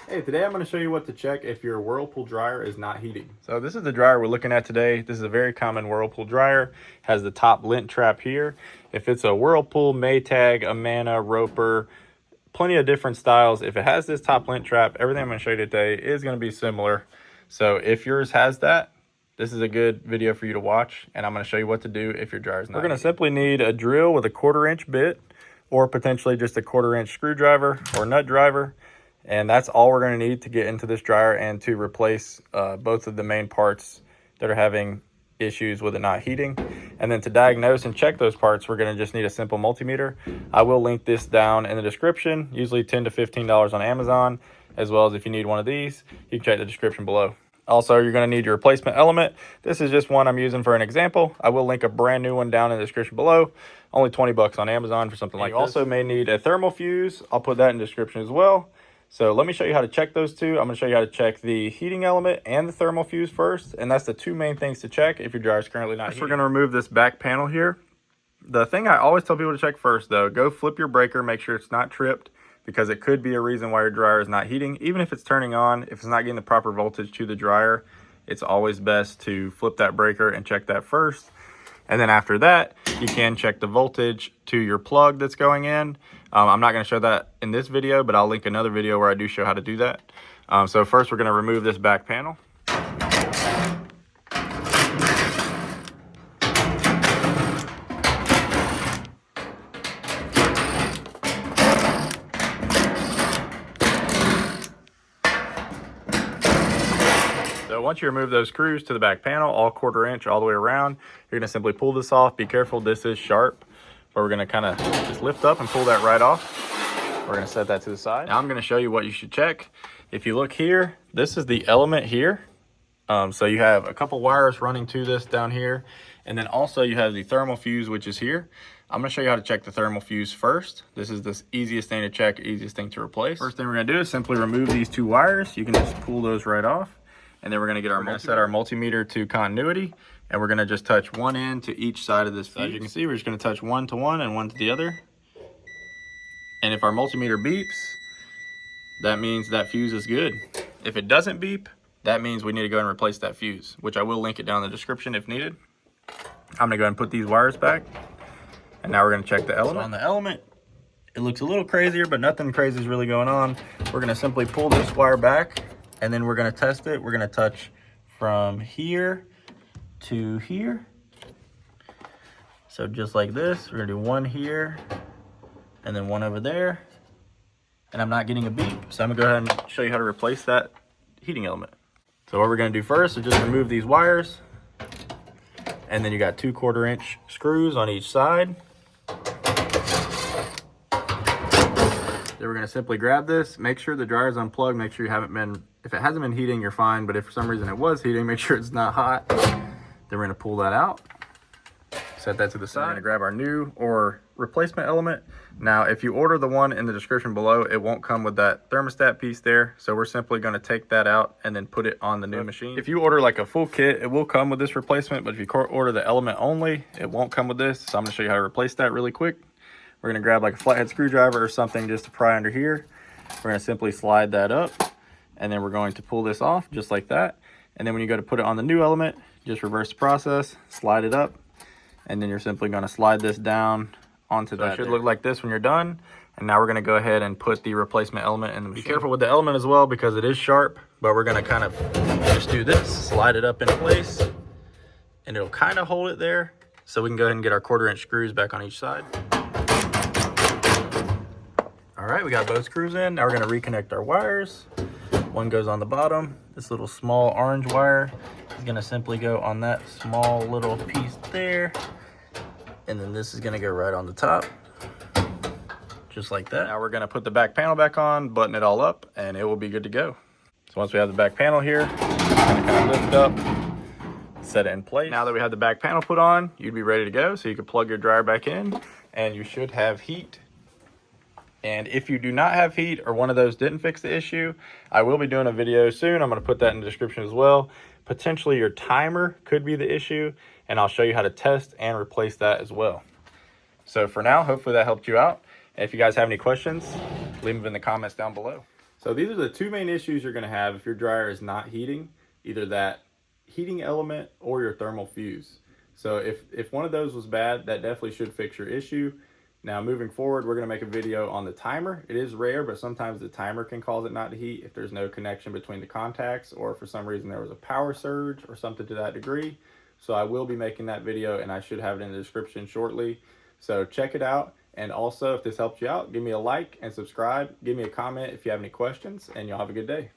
Hey, today I'm going to show you what to check if your Whirlpool dryer is not heating. So this is the dryer we're looking at today. This is a very common Whirlpool dryer. Has the top lint trap here. If it's a Whirlpool, Maytag, Amana, Roper, plenty of different styles. If it has this top lint trap, everything I'm going to show you today is going to be similar. So if yours has that, this is a good video for you to watch, and I'm going to show you what to do if your dryer is not. We're going to simply need a drill with a 1/4-inch bit, or potentially just a 1/4-inch screwdriver or nut driver. And that's all we're going to need to get into this dryer and to replace both of the main parts that are having issues with it not heating. And then to diagnose and check those parts, we're going to just need a simple multimeter. I will link this down in the description, usually $10 to $15 on Amazon, as well as if you need one of these, you can check the description below. Also, you're going to need your replacement element. This is just one I'm using for an example. I will link a brand new one down in the description below. Only 20 bucks on Amazon for something like this. You also may need a thermal fuse. I'll put that in the description as well. So let me show you how to check those two. I'm going to show you how to check the heating element and the thermal fuse first. And that's the two main things to check if your dryer is currently not heating. We're going to remove this back panel here. The thing I always tell people to check first, though, go flip your breaker, make sure it's not tripped, because it could be a reason why your dryer is not heating. Even if it's turning on, if it's not getting the proper voltage to the dryer, it's always best to flip that breaker and check that first. And then after that, you can check the voltage to your plug that's going in. I'm not going to show that in this video, but I'll link another video where I do show how to do that. So first, we're going to remove this back panel. So once you remove those screws to the back panel, all 1/4-inch all the way around, you're going to simply pull this off. Be careful, this is sharp, but we're going to kind of just lift up and pull that right off. We're going to set that to the side. Now I'm going to show you what you should check. If you look here, this is the element here. So you have a couple wires running to this down here, and then also you have the thermal fuse, which is here. I'm going to show you how to check the thermal fuse first. This is the easiest thing to check, easiest thing to replace. First thing we're going to do is simply remove these two wires. You can just pull those right off. And then we're going to set our multimeter to continuity, and we're going to just touch one end to each side of this fuse. As you can see, we're just going to touch one to one and one to the other. And if our multimeter beeps, that means that fuse is good. If it doesn't beep, that means we need to go and replace that fuse, which I will link it down in the description if needed. I'm going to go ahead and put these wires back. And now we're going to check the element. So on the element, it looks a little crazier, but nothing crazy is really going on. We're going to simply pull this wire back, and then we're going to test it. We're going to touch from here to here. So just like this, we're going to do one here and then one over there. And I'm not getting a beep. So I'm going to go ahead and show you how to replace that heating element. So what we're going to do first is just remove these wires. And then you got 2 1/4-inch screws on each side. Then we're going to simply grab this, make sure the dryer is unplugged, make sure you haven't been, if it hasn't been heating, you're fine, but if for some reason it was heating, make sure it's not hot. Then we're going to pull that out, set that to the side. We're going to grab our new or replacement element. Now, if you order the one in the description below, it won't come with that thermostat piece there, so we're simply going to take that out and then put it on the new machine. If you order like a full kit, it will come with this replacement, but if you order the element only, it won't come with this. So I'm going to show you how to replace that really quick. We're going to grab like a flathead screwdriver or something just to pry under here. We're going to simply slide that up, and then we're going to pull this off just like that. And then when you go to put it on the new element, just reverse the process, slide it up, and then you're simply going to slide this down onto that. It should look like this when you're done. And now we're going to go ahead and put the replacement element in the machine. Be careful with the element as well, because it is sharp, but we're going to kind of just do this, slide it up in place, and it'll kind of hold it there. So we can go ahead and get our 1/4-inch screws back on each side. All right, we got both screws in. Now we're going to reconnect our wires. One goes on the bottom. This little small orange wire is going to simply go on that small little piece there. And then this is going to go right on the top, just like that. Now we're going to put the back panel back on, button it all up, and it will be good to go. So once we have the back panel here, we're going to kind of lift up, set it in place. Now that we have the back panel put on, you'd be ready to go. So you can plug your dryer back in, and you should have heat. And if you do not have heat, or one of those didn't fix the issue, I will be doing a video soon. I'm going to put that in the description as well. Potentially your timer could be the issue, and I'll show you how to test and replace that as well. So for now, hopefully that helped you out. And if you guys have any questions, leave them in the comments down below. So these are the two main issues you're going to have if your dryer is not heating, either that heating element or your thermal fuse. So if one of those was bad, that definitely should fix your issue. Now moving forward, we're going to make a video on the timer. It is rare, but sometimes the timer can cause it not to heat if there's no connection between the contacts, or for some reason there was a power surge or something to that degree. So I will be making that video, and I should have it in the description shortly. So check it out. And also, if this helps you out, give me a like and subscribe. Give me a comment if you have any questions, and y'all have a good day.